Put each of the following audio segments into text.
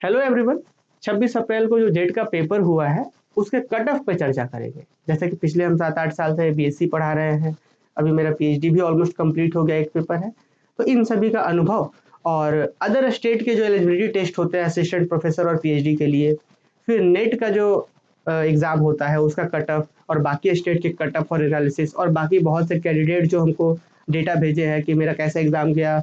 Hello everyone. 26 अप्रैल को जो jet का पेपर हुआ है उसके कट ऑफ पे चर्चा करेंगे। जैसे कि पिछले हम 7-8 साल से बीएससी पढ़ा रहे हैं, अभी मेरा पीएचडी भी ऑलमोस्ट कंप्लीट हो गया, एक पेपर है। तो इन सभी का अनुभव और अदर स्टेट के जो एलिजिबिलिटी टेस्ट होते हैं असिस्टेंट प्रोफेसर और पीएचडी के लिए, फिर नेट का जो एग्ज़ाम होता है उसका कट ऑफ और बाकी स्टेट के कट ऑफ और एनालिसिस और बाकी बहुत से कैंडिडेट जो हमको डेटा भेजे हैं कि मेरा कैसा एग्ज़ाम गया,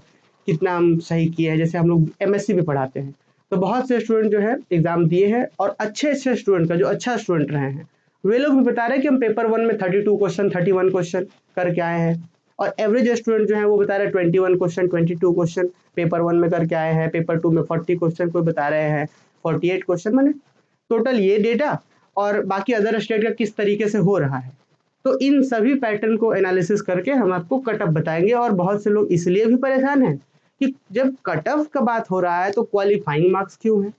कितना हम सही किए हैं। जैसे हम लोग एमएससी भी पढ़ाते हैं, तो बहुत से स्टूडेंट जो है एग्जाम दिए हैं और अच्छे स्टूडेंट का जो अच्छा स्टूडेंट रहे हैं वे लोग भी बता रहे हैं कि हम पेपर 1 में 32 क्वेश्चन 31 क्वेश्चन करके आए हैं, और एवरेज स्टूडेंट जो है वो बता रहे हैं 21 क्वेश्चन 22 क्वेश्चन पेपर 1 में करके आए हैं, पेपर 2 में 40 क्वेश्चन कोई बता रहे हैं 48 क्वेश्चन। मैंने टोटल ये डेटा और बाकी अदर स्टेट का किस तरीके से हो रहा है, तो इन सभी पैटर्न को एनालिसिस करके हम आपको कट ऑफ बताएंगे। और बहुत से लोग इसलिए भी परेशान हैं कि जब कट ऑफ का बात हो रहा है तो क्वालिफाइंग मार्क्स क्यों है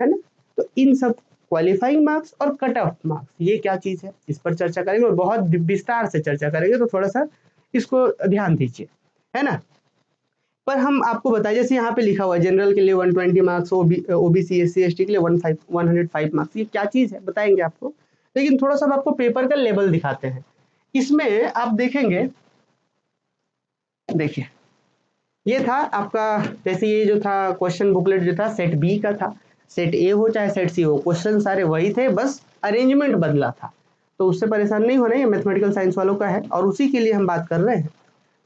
ना। तो इन सब क्वालिफाइंग मार्क्स और कट ऑफ मार्क्स ये क्या चीज़ है, इस पर चर्चा करेंगे और बहुत विस्तार से चर्चा करेंगे। तो थोड़ा सा इसको ध्यान दीजिए, है ना। पर हम आपको बताएं, जैसे यहाँ पे लिखा हुआ है जनरल के लिए 120 मार्क्स, ओबीसी एससी एसटी के लिए 105 मार्क्स, ये क्या चीज़ है बताएंगे आपको। लेकिन थोड़ा सा आपको पेपर का लेवल दिखाते हैं। इसमें आप देखेंगे, देखिए ये था आपका, जैसे ये जो था क्वेश्चन बुकलेट जो था सेट बी का था, सेट ए हो चाहे सेट सी हो, क्वेश्चन सारे वही थे, बस अरेंजमेंट बदला था। तो उससे परेशान नहीं होना, ये मैथमेटिकल साइंस वालों का है और उसी के लिए हम बात कर रहे हैं।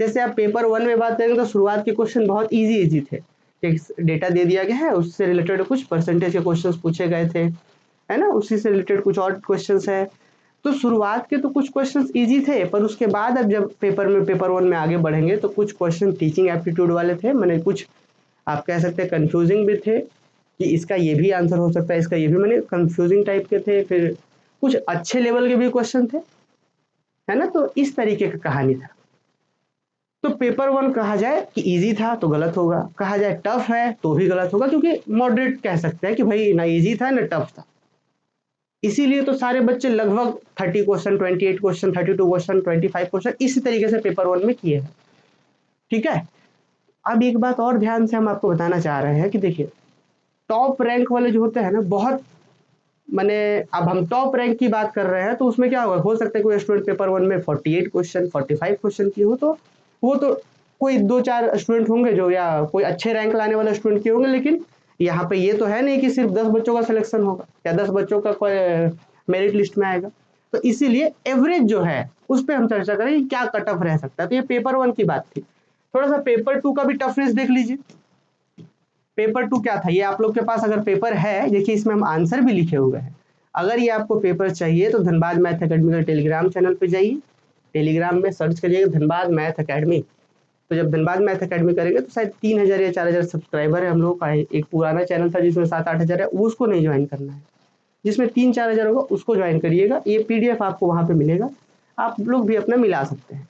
जैसे आप पेपर 1 में बात करेंगे तो शुरुआत के क्वेश्चन बहुत इजी थे, डेटा दे दिया गया है, उससे रिलेटेड कुछ परसेंटेज के क्वेश्चन पूछे गए थे, है ना, उसी से रिलेटेड कुछ और क्वेश्चन है। तो शुरुआत के तो कुछ क्वेश्चंस इजी थे, पर उसके बाद अब जब पेपर 1 में आगे बढ़ेंगे तो कुछ क्वेश्चन टीचिंग एप्टीट्यूड वाले थे, मैंने कुछ आप कह सकते हैं कंफ्यूजिंग भी थे कि इसका ये भी आंसर हो सकता है, इसका ये भी, मैंने कंफ्यूजिंग टाइप के थे। फिर कुछ अच्छे लेवल के भी क्वेश्चन थे, है ना। तो इस तरीके का कहानी था। तो पेपर 1 कहा जाए कि इजी था तो गलत होगा, कहा जाए टफ है तो भी गलत होगा, क्योंकि मॉडरेट कह सकते हैं कि भाई ना इजी था ना टफ था। इसीलिए तो सारे बच्चे लगभग 30 क्वेश्चन 28 क्वेश्चन 32 क्वेश्चन 25 क्वेश्चन इसी तरीके से पेपर 1 में किए हैं, ठीक है। अब एक बात और ध्यान से हम आपको बताना चाह रहे हैं कि देखिए टॉप रैंक वाले जो होते हैं ना, बहुत मैंने, अब हम टॉप रैंक की बात कर रहे हैं तो उसमें क्या होगा, हो सकता है कोई स्टूडेंट पेपर 1 में 48 क्वेश्चन 45 क्वेश्चन किए हो, तो वो तो कोई 2-4 स्टूडेंट होंगे जो, या कोई अच्छे रैंक लाने वाले स्टूडेंट किए होंगे। लेकिन यहाँ पे ये तो है नहीं कि सिर्फ 10 बच्चों का सिलेक्शन होगा या 10 बच्चों का कोई मेरिट लिस्ट में आएगा। तो इसीलिए एवरेज जो है उस पर हम चर्चा करें कि क्या कट ऑफ रह सकता है। तो ये पेपर 1 की बात थी। थोड़ा सा पेपर 2 का भी टफनेस देख लीजिए। पेपर 2 क्या था, ये आप लोग के पास अगर पेपर है, देखिए इसमें हम आंसर भी लिखे हुए हैं। अगर ये आपको पेपर चाहिए तो धनबाद मैथ अकेडमी के टेलीग्राम चैनल पे जाइए, टेलीग्राम में सर्च करिएगा धनबाद मैथ अकेडमी। तो जब धनबाद मैथ अकेडमी करेंगे तो शायद 3000 या 4000 सब्सक्राइबर है हम लोग का। एक पुराना चैनल था जिसमें 7-8 हज़ार है, उसको नहीं ज्वाइन करना है। जिसमें 3-4 हज़ार होगा उसको ज्वाइन करिएगा। ये पीडीएफ आपको वहाँ पे मिलेगा, आप लोग भी अपना मिला सकते हैं।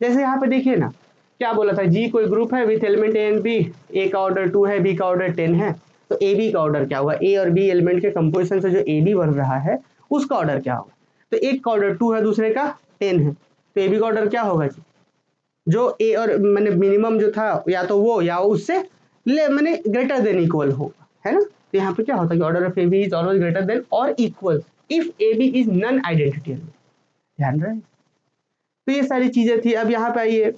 जैसे यहाँ पे देखिए ना, क्या बोला था, जी कोई ग्रुप है with element A and B, A का ऑर्डर 2 है, बी का ऑर्डर 10 है, तो ए बी का ऑर्डर क्या होगा, ए और बी एलिमेंट के कंपोजिशन से जो ए बी बन रहा है उसका ऑर्डर क्या होगा। तो एक का ऑर्डर 2 है, दूसरे का 10 है, तो ए बी का ऑर्डर क्या होगा जी, जो ए और मैंने मिनिमम जो था या तो वो या उससे ले मैंने ग्रेटर देन इक्वल होगा, है ना। तो यहाँ पे क्या होता है कि order of A B is always greater than और equal if A B is non identity. ध्यान रहे, तो ये सारी चीजें थी। अब यहाँ पे आइए,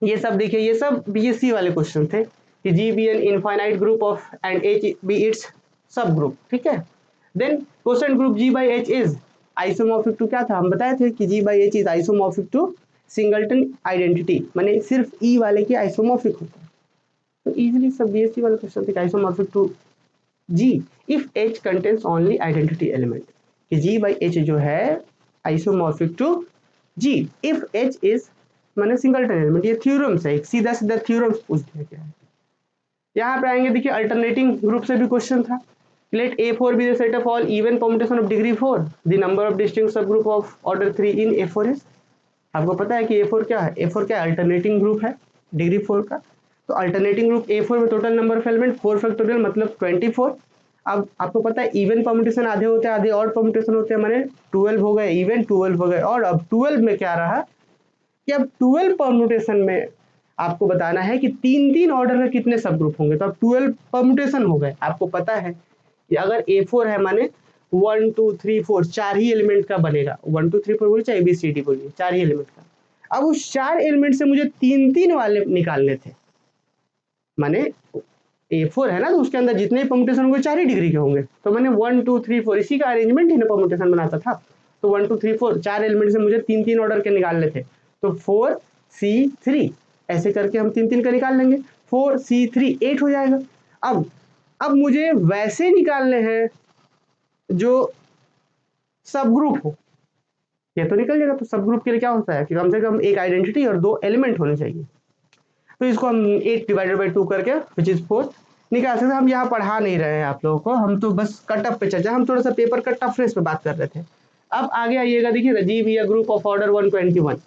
ये सब देखिए, ये सब बीएससी वाले क्वेश्चन थे कि G be an infinite group of and H be its subgroup, ठीक है। Then question group G by H is isomorphic to, क्या था हम बताए थे कि G by H is isomorphic to singleton identity, माने सिर्फ ई वाले की आइसोमॉर्फिक होता है। तो इजीली सब बीएससी वाले क्वेश्चन थे isomorphic to G if H contains only identity element, कि जी बाई एच जो है isomorphic to G if H is मैंने सिंगलटन एलिमेंट। ये थ्योरम्स है, एक सीधा सीधा थ्योरम्स पूछ दिया गया है। यहाँ पे आएंगे, देखिए अल्टरनेटिंग ग्रुप से भी क्वेश्चन था। Let A4 be the set of all even permutation of degree 4, the number of distinct subgroup of order 3 in A4 is। आपको पता है कि A4 क्या है, A4 क्या अल्टरनेटिंग ग्रुप है डिग्री 4 का। तो अल्टरनेटिंग ग्रुप A4 में total number of element 4 factorial मतलब 24। अब आपको पता है इवन परम्यूटेशन आधे होते हैं, आधे ऑड परम्यूटेशन होते हैं, माने 12 हो गए इवन, 12 हो गए ऑड। अब 12 में क्या रहा कि अब 12 परम्यूटेशन में आपको बताना है कि 3-3 ऑर्डर के कितने सब ग्रुप होंगे। तो अब 12 परमुटेशन हो गए। आपको पता है कि अगर A4 है माने 1 2 3 4 4 ही एलिमेंट का बनेगा। 1 2 3 4 बोलिए चाहे ABCD बोलिए, 4 ही एलिमेंट का। अब उस 4 एलिमेंट से मुझे 3-3 वाले निकालने थे। माने A4 है ना, तो उसके अंदर जितने परमुटेशन होंगे 4 ही डिग्री के होंगे। तो मैंने 1 2 3 4 इसी का अरेंजमेंट ही ना परमुटेशन बनाता था। तो 1 2 3 4 4 एलिमेंट से मुझे 3-3 ऑर्डर के निकालने थे। तो 4C3 ऐसे करके हम 3-3 का निकाल लेंगे। 4C3 8 हो जाएगा। अब मुझे वैसे निकालने हैं जो सब ग्रुप हो। ये तो निकल जाएगा। तो सब ग्रुप के लिए क्या होता है कि कम से कम एक आइडेंटिटी और 2 एलिमेंट होने चाहिए। तो इसको हम 8 डिवाइडेड बाई 2 करके विच इज 4 निकाल सकते हैं। हम यहाँ पढ़ा नहीं रहे हैं आप लोगों को, हम तो बस कटअप पे चर्चा, हम थोड़ा सा पेपर का टफनेस पे बात कर रहे थे। अब आगे आइएगा, देखिए राजीव या ग्रुप ऑफ ऑर्डर 121।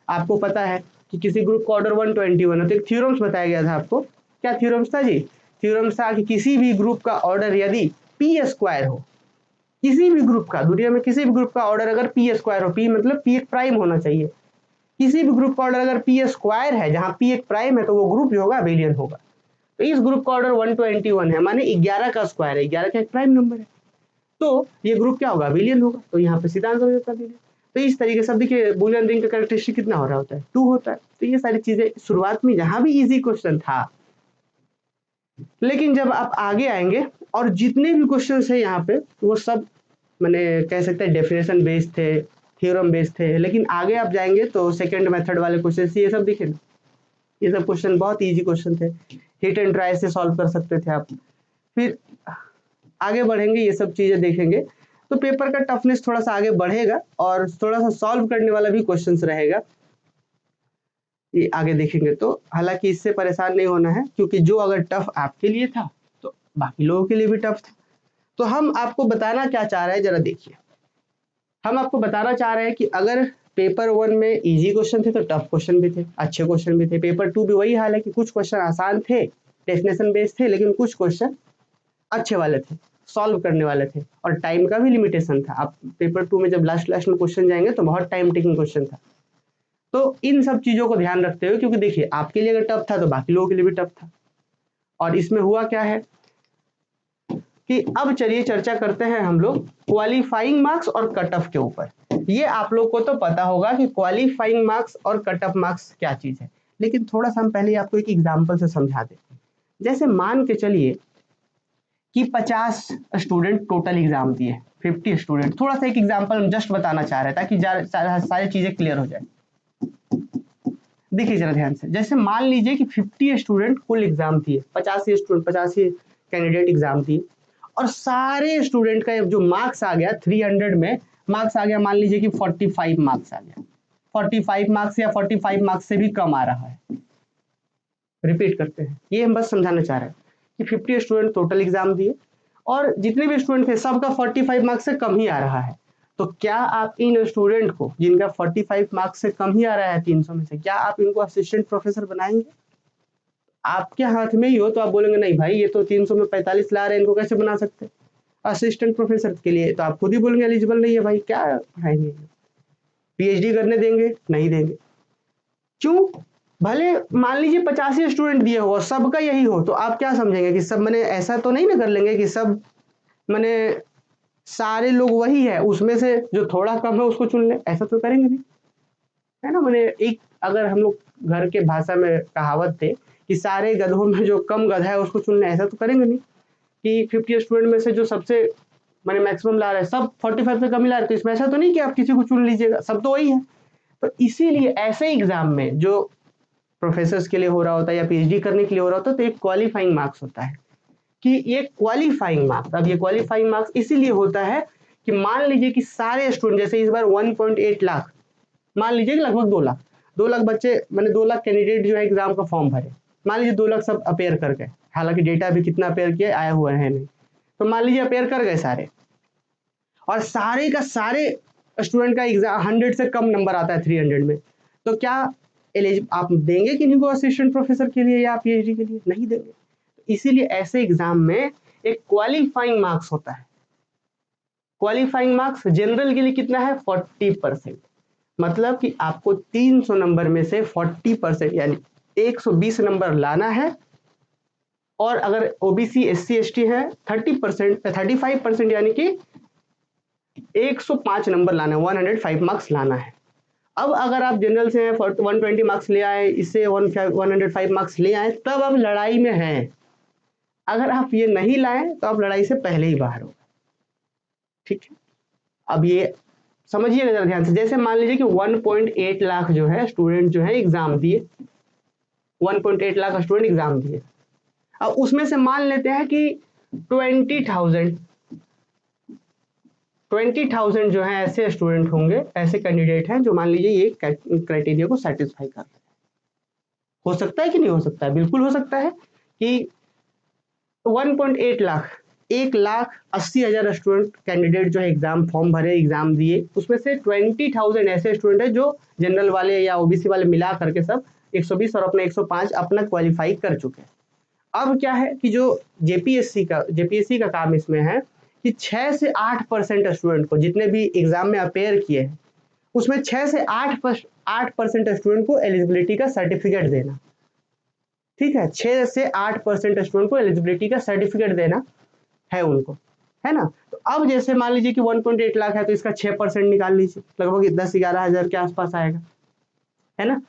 आपको पता है कि किसी ग्रुप का ऑर्डर 121 है तो एक थ्योरम्स बताया गया था आपको। क्या थ्योरम्स था जी? थ्योरम्स था कि किसी भी ग्रुप का ऑर्डर यदि पी स्क्वायर हो, किसी भी ग्रुप का, दुनिया में किसी भी ग्रुप का ऑर्डर अगर पी स्क्वायर हो, पी मतलब पी एक प्राइम होना चाहिए, किसी भी ग्रुप का ऑर्डर अगर पी स्क्वायर है जहां पी एक प्राइम है, तो वो ग्रुप जो होगा अबेलियन होगा। तो इस ग्रुप का ऑर्डर 121 है, माने 11 का स्क्वायर है, 11 का एक प्राइम नंबर है, तो ये ग्रुप क्या होगा? अबेलियन होगा। तो यहाँ पे सीधा आंसर हो जाता है अबेलियन। तो इस तरीके से देखिए बूलियन रिंग का कैरेक्टरिस्टिक कितना हो रहा होता है? 2 होता है। तो ये सारी चीजें शुरुआत में यहाँ भी इजी क्वेश्चन था, लेकिन जब आप आगे आएंगे और जितने भी क्वेश्चन है यहाँ पे वो सब मैंने कह सकते हैं डेफिनेशन बेस्ड थे, थ्योरम बेस्ड थे। लेकिन आगे आप जाएंगे तो सेकंड मेथड वाले क्वेश्चन ये सब दिखे ना, ये सब क्वेश्चन बहुत इजी क्वेश्चन थे, हिट एंड ट्राई से सॉल्व कर सकते थे आप। फिर आगे बढ़ेंगे, ये सब चीजें देखेंगे तो पेपर का टफनेस थोड़ा सा आगे बढ़ेगा और थोड़ा सा सॉल्व करने वाला भी क्वेश्चंस रहेगा, ये आगे देखेंगे। तो हालांकि इससे परेशान नहीं होना है, क्योंकि जो अगर टफ आपके लिए था तो बाकी लोगों के लिए भी टफ था। तो हम आपको बताना क्या चाह रहे हैं, जरा देखिए। हम आपको बताना चाह रहे हैं कि अगर पेपर 1 में इजी क्वेश्चन थे तो टफ क्वेश्चन भी थे, अच्छे क्वेश्चन भी थे। पेपर 2 भी वही हाल है कि कुछ क्वेश्चन आसान थे, डेफिनेशन बेस्ड थे, लेकिन कुछ क्वेश्चन अच्छे वाले थे, सॉल्व करने वाले थे, और टाइम का भी लिमिटेशन था। आप पेपर 2 में जब लास्ट में क्वेश्चन जाएंगे तो बहुत टाइम टेकिंग क्वेश्चन था। तो इन सब चीजों को ध्यान रखते हुए, क्योंकि देखिए आपके लिए अगर टफ था तो बाकी लोगों के लिए भी टफ था। और इसमें हुआ क्या है कि अब चलिए चर्चा करते हैं हम लोग क्वालिफाइंग मार्क्स और कट ऑफ के ऊपर। ये आप लोग को तो पता होगा कि क्वालिफाइंग मार्क्स और कट ऑफ मार्क्स क्या चीज है, लेकिन थोड़ा सा हम पहले आपको एक एग्जांपल से समझा दें। जैसे मान के चलिए कि 50 स्टूडेंट टोटल एग्जाम दिए, 50 स्टूडेंट, थोड़ा सा एक एग्जांपल जस्ट बताना चाह रहे ताकि सारी चीजें क्लियर हो जाए। देखिए जरा ध्यान से, जैसे मान लीजिए कि 50 स्टूडेंट कुल एग्जाम दिए, 85 कैंडिडेट एग्जाम दिए, और सारे स्टूडेंट का जो मार्क्स आ गया 300 में मार्क्स आ गया, मान लीजिए कि 45 मार्क्स आ गया, 45 मार्क्स या 45 मार्क्स से भी कम आ रहा है। रिपीट करते हैं, ये हम बस समझाना चाह रहे हैं कि 50 स्टूडेंट टोटल एग्जाम दिए और जितने भी स्टूडेंट थे सबका 45 मार्क्स से कम ही आ रहा है। तो क्या आप इन स्टूडेंट को जिनका 45 मार्क्स से कम ही आ रहा है 300 में से, क्या आप इनको असिस्टेंट प्रोफेसर बनाएंगे? आपके हाथ में ही हो तो आप बोलेंगे नहीं भाई ये तो 300 में 45 ला रहे हैं, इनको कैसे बना सकते हैं असिस्टेंट प्रोफेसर के लिए? तो आप खुद ही बोलेंगे एलिजिबल नहीं है भाई, क्या पढ़ाएंगे, पीएचडी करने देंगे? नहीं देंगे। क्यों? भले मान लीजिए 85 स्टूडेंट दिए हो, सबका यही हो, तो आप क्या समझेंगे कि सब मैंने ऐसा तो नहीं ना कर लेंगे कि सब मैंने सारे लोग वही है, उसमें से जो थोड़ा कम है उसको चुन ले, ऐसा तो करेंगे नहीं, है ना। मैंने एक, अगर हम लोग घर के भाषा में कहावत थे कि सारे गधों में जो कम गधा है उसको चुन ले, ऐसा तो करेंगे नहीं कि 50 स्टूडेंट में से जो सबसे मैंने मैक्सिमम ला रहे हैं सब 45 से कम ही ला रहे, तो इसमें ऐसा तो नहीं कि आप किसी को चुन लीजिएगा, सब तो वही है। तो इसीलिए ऐसे एग्जाम में जो प्रोफेसर्स के लिए हो रहा होता है या पीएचडी करने के लिए हो रहा होता है, तो एक क्वालिफाइंग मार्क्स होता है कि ये क्वालिफाइंग मार्क्स। अब ये क्वालिफाइंग मार्क्स इसीलिए होता है कि मान लीजिए कि सारे स्टूडेंट, जैसे इस बार 1.8 लाख, मान लीजिए कि लगभग 2 लाख बच्चे, मैंने 2 लाख कैंडिडेट जो है एग्जाम का फॉर्म भरे, मान लीजिए 2 लाख सब अपेयर कर गए, हालांकि डेटा अभी कितना अपेयर किया आया हुआ है नहीं, तो मान लीजिए अपेयर कर गए सारे, और सारे का सारे स्टूडेंट का एग्जाम 100 से कम नंबर आता है 300 में, तो क्या आप देंगे किन्हीं को असिस्टेंट प्रोफेसर के लिए या पीएचडी के लिए? नहीं देंगे। इसीलिए ऐसे एग्जाम में एक क्वालिफाइंग मार्क्स होता है। क्वालिफाइंग मार्क्स जनरल के लिए कितना है? 40%। मतलब कि आपको 300 नंबर में से 40% यानी 120 नंबर लाना है, और अगर ओबीसी एससी एसटी है 30% 35% यानी कि 105 नंबर लाना है, 105 मार्क्स लाना है। अब अगर आप जनरल से 120 मार्क्स ले आए, इससे 105 मार्क्स ले आए, तब आप लड़ाई में हैं। अगर आप ये नहीं लाए तो आप लड़ाई से पहले ही बाहर हो। ठीक है, अब ये समझिएगा जरा ध्यान से। जैसे मान लीजिए कि 1.8 लाख जो है स्टूडेंट जो है एग्जाम दिए, 1.8 लाख स्टूडेंट एग्जाम दिए। अब उसमें से मान लेते हैं कि 20,000 जो है ऐसे स्टूडेंट होंगे, ऐसे कैंडिडेट हैं जो मान लीजिए ये क्राइटेरिया को सेटिस्फाई कर रहे हैं। हो सकता है कि नहीं हो सकता है? बिल्कुल हो सकता है कि 1.8 लाख, 1,80,000 स्टूडेंट कैंडिडेट जो है एग्जाम फॉर्म भरे, एग्जाम दिए, उसमें से 20,000 ऐसे स्टूडेंट है जो जनरल वाले या ओबीसी वाले मिला करके सब 120 और अपना 105 अपना क्वालिफाई कर चुके हैं। अब क्या है कि जो जेपीएससी का काम इसमें है कि 6 से 8% स्टूडेंट को, जितने भी एग्जाम में अपेयर किए हैं उसमें 6 से 8% स्टूडेंट को एलिजिबिलिटी का सर्टिफिकेट देना। ठीक है, 6 से 8% स्टूडेंट को एलिजिबिलिटी का सर्टिफिकेट देना है उनको, है ना। तो अब जैसे मान लीजिए कि 1.8 लाख है तो इसका 6% निकाल लीजिए, लगभग 10-11 हजार के आसपास आएगा, है ना।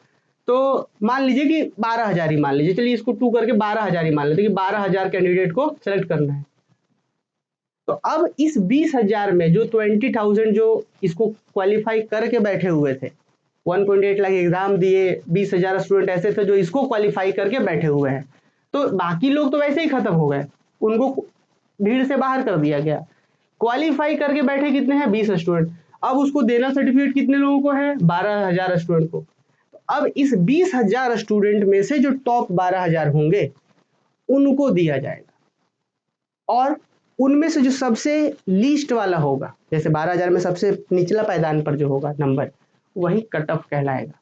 तो मान लीजिए कि 12,000 ही मान लीजिए, चलिए इसको 2 करके 12,000 ही मान लेते कि 12,000 कैंडिडेट को सेलेक्ट करना है। तो अब इस 20,000 में जो 20,000 जो इसको क्वालिफाई करके बैठे हुए थे, 1.8 लाख एग्जाम दिए, 20,000 स्टूडेंट ऐसे थे जो इसको क्वालिफाई करके बैठे हुए हैं, तो बाकी लोग तो वैसे ही खत्म हो गए, उनको भीड़ से बाहर कर दिया गया। क्वालिफाई करके बैठे कितने हैं? 20 स्टूडेंट। अब उसको देना सर्टिफिकेट कितने लोगों को है? 12,000 स्टूडेंट को। अब इस 20,000 स्टूडेंट में से जो टॉप 12,000 होंगे उनको दिया जाएगा, और उनमें से जो सबसे लीस्ट वाला होगा, जैसे 12,000 में सबसे निचला पायदान पर जो होगा नंबर, वही कट ऑफ कहलाएगा।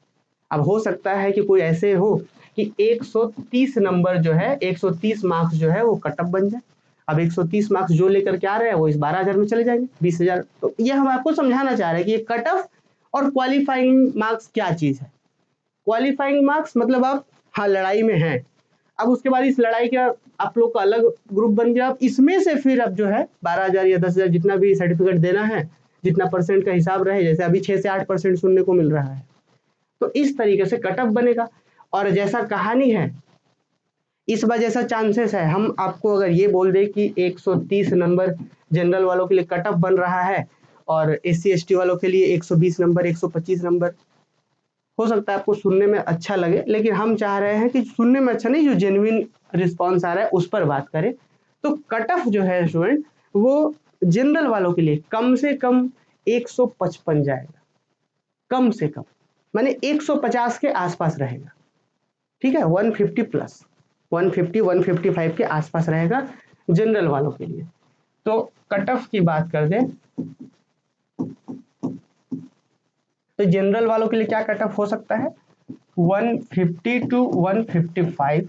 अब हो सकता है कि कोई ऐसे हो कि 130 नंबर जो है, 130 मार्क्स जो है वो कट ऑफ बन जाए। अब 130 मार्क्स जो लेकर के आ रहे हैं वो इस 12,000 में चले जाएंगे, 20,000। तो ये हम आपको समझाना चाह रहे हैं कि ये कट ऑफ और क्वालिफाइंग मार्क्स क्या चीज है। क्वालिफाइंग मार्क्स मतलब आप हाँ लड़ाई में हैं, अब उसके बाद इस लड़ाई का आप लोग का अलग ग्रुप बन गया, अब इसमें से फिर अब जो है 12,000 या 10,000 जितना भी सर्टिफिकेट देना है, जितना परसेंट का हिसाब रहे, जैसे अभी 6 से 8% सुनने को मिल रहा है, तो इस तरीके से कट ऑफ बनेगा। और जैसा कहानी है इस बार जैसा चांसेस है, हम आपको अगर ये बोल दे कि 130 नंबर जनरल वालों के लिए कट ऑफ बन रहा है और एससी एसटी वालों के लिए 120 नंबर, 125 नंबर, हो सकता है आपको सुनने में अच्छा लगे, लेकिन हम चाह रहे हैं कि सुनने में अच्छा नहीं, जो जेन्युइन रिस्पॉन्स आ रहा है उस पर बात करें। तो कट ऑफ जो है स्टूडेंट वो जनरल वालों के लिए कम से कम 155 जाएगा, कम से कम, माने 150 के आसपास रहेगा। ठीक है, 150 प्लस, 150 155 के आसपास रहेगा जनरल वालों के लिए। तो कट ऑफ की बात कर दें तो जनरल वालों के लिए क्या कट ऑफ हो सकता है? 150 टू 155,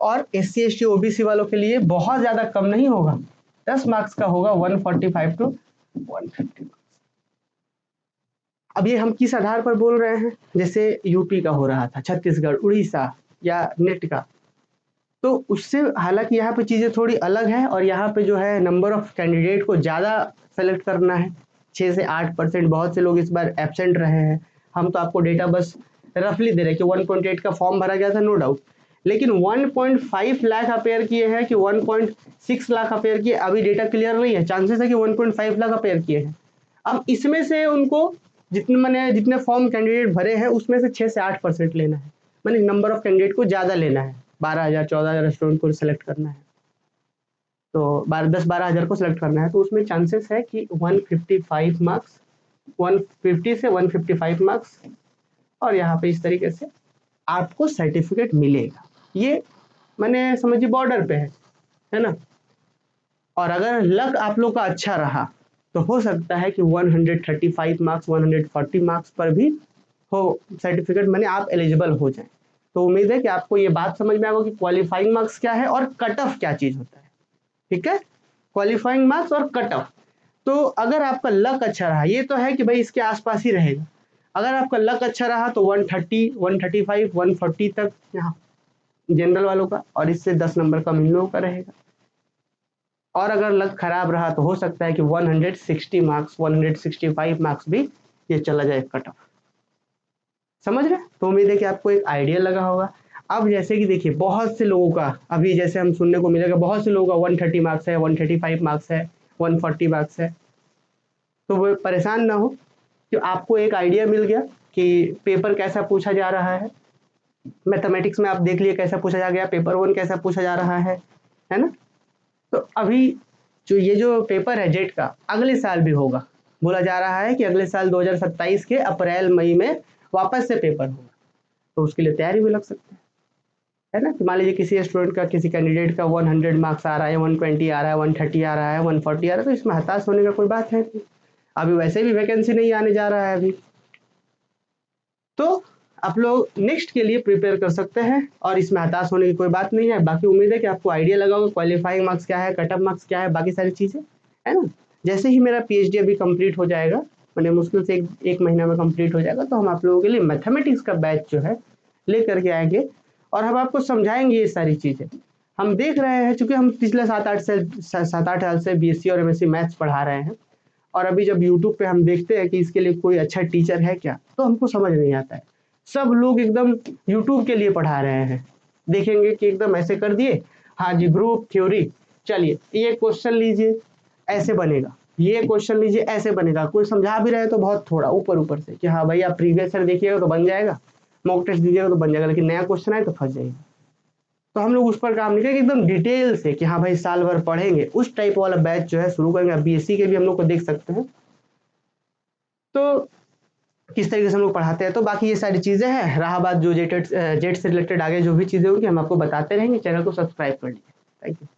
और एससी एसटी ओबीसी वालों के लिए बहुत ज्यादा कम नहीं होगा, 10 मार्क्स का होगा, 145 टू 150। अब ये हम किस आधार पर बोल रहे हैं? जैसे यूपी का हो रहा था, छत्तीसगढ़, उड़ीसा या नेट का, तो उससे हालांकि यहाँ पे चीजें थोड़ी अलग है, और यहाँ पे जो है नंबर ऑफ कैंडिडेट को ज्यादा सेलेक्ट करना है, 6 से 8%। बहुत से लोग इस बार एब्सेंट रहे हैं, हम तो आपको डेटा बस रफली दे रहे हैं कि 1.8 का फॉर्म भरा गया था, नो डाउट, लेकिन 1.5 लाख अपेयर किए हैं कि 1.6 लाख अपेयर किए, अभी डेटा क्लियर नहीं है, चांसेस है कि 1.5 लाख अपेयर किए हैं। अब इसमें से उनको जितने फॉर्म कैंडिडेट भरे हैं उसमें से 6 से 8% लेना है, माने नंबर ऑफ कैंडिडेट को ज्यादा लेना है, 12,000 14,000 स्टूडेंट को सिलेक्ट करना है, तो 10-12 हजार को सिलेक्ट करना है, तो उसमें चांसेस है कि 155 मार्क्स, 150 से 155 मार्क्स, और यहाँ पे इस तरीके से आपको सर्टिफिकेट मिलेगा। ये मैंने समझिए बॉर्डर पे है ना। और अगर लक आप लोग का अच्छा रहा तो हो सकता है कि 135 मार्क्स, 140 मार्क्स पर भी हो सर्टिफिकेट, माने आप एलिजिबल हो जाए। तो उम्मीद है कि आपको ये बात समझ में आएगा कि क्वालिफाइंग मार्क्स क्या है और कट ऑफ क्या चीज होता है। ठीक है, क्वालिफाइंग मार्क्स और कट ऑफ। तो अगर आपका लक अच्छा रहा, ये तो है कि भाई इसके आसपास ही रहेगा, अगर आपका लक अच्छा रहा तो 130, 135, 140 तक यहाँ जनरल वालों का, और इससे 10 नंबर कम इन लोगों का रहेगा। और अगर लक खराब रहा तो हो सकता है कि 160 मार्क्स, 165 मार्क्स भी ये चला जाए कट ऑफ। समझ रहे? तो उम्मीद है कि आपको एक आइडिया लगा होगा। अब जैसे कि देखिए बहुत से लोगों का अभी जैसे हम सुनने को मिलेगा, बहुत से लोगों का 130 मार्क्स है, 135 मार्क्स है, 140 मार्क्स है। तो वो परेशान ना हो कि आपको एक आइडिया मिल गया कि पेपर कैसा पूछा जा रहा है। मैथमेटिक्स में आप देख लिए कैसा पूछा जा गया, पेपर 1 कैसा पूछा जा रहा है ना? तो अभी जो ये जो पेपर है जेट का अगले साल भी होगा, बोला जा रहा है कि अगले साल 2027 के अप्रैल मई में वापस से पेपर होगा। तो उसके लिए तैयारी भी लग सकती है ना? कि मान लीजिए किसी स्टूडेंट का, किसी कैंडिडेट का 100 मार्क्स आ रहा है, 120 आ रहा है, 130 आ रहा है, 140 आ रहा है, तो इसमें हताश होने का कोई बात है नहीं। अभी वैसे भी वैकेंसी नहीं आने जा रहा है अभी। तो आप लोग नेक्स्ट के लिए प्रिपेयर कर सकते हैं और इसमें हताश होने की कोई बात नहीं है। बाकी उम्मीद है कि आपको आइडिया लगा होगा क्वालिफाइंग मार्क्स क्या है, कट ऑफ मार्क्स क्या है, बाकी सारी चीज़ें, है ना? जैसे ही मेरा पीएचडी अभी कंप्लीट हो जाएगा, मैंने मुश्किल से एक महीना में कंप्लीट हो जाएगा, तो हम आप लोगों के लिए मैथमेटिक्स का बैच जो है लेकर के आएंगे और हम आपको समझाएंगे ये सारी चीज़ें। हम देख रहे हैं, चूंकि हम पिछले 7-8 साल से बीएससी और एमएससी मैथ्स पढ़ा रहे हैं, और अभी जब यूट्यूब पे हम देखते हैं कि इसके लिए कोई अच्छा टीचर है क्या, तो हमको समझ नहीं आता है। सब लोग एकदम यूट्यूब के लिए पढ़ा रहे हैं, देखेंगे कि एकदम ऐसे कर दिए, हाँ जी ग्रुप थ्योरी, चलिए ये क्वेश्चन लीजिए ऐसे बनेगा, ये क्वेश्चन लीजिए ऐसे बनेगा। कोई समझा भी रहे तो बहुत थोड़ा ऊपर ऊपर से कि हाँ भाई आप प्रीवियस ईयर देखिएगा तो बन जाएगा, मॉक टेस्ट दीजिएगा तो बन जाएगा, लेकिन नया क्वेश्चन आए तो फंस जाएगा। तो हम लोग उस पर काम नहीं करेंगे, एकदम डिटेल से कि हाँ भाई साल भर पढ़ेंगे, उस टाइप वाला बैच जो है शुरू करेंगे। बीएससी के भी हम लोग को देख सकते हैं तो किस तरीके से हम लोग पढ़ाते हैं। तो बाकी ये सारी चीज़ें हैं, रहा बात जो जेट से रिलेटेड आगे जो भी चीज़ें होंगी हम आपको बताते रहेंगे। चैनल को सब्सक्राइब कर लीजिए। Thank you.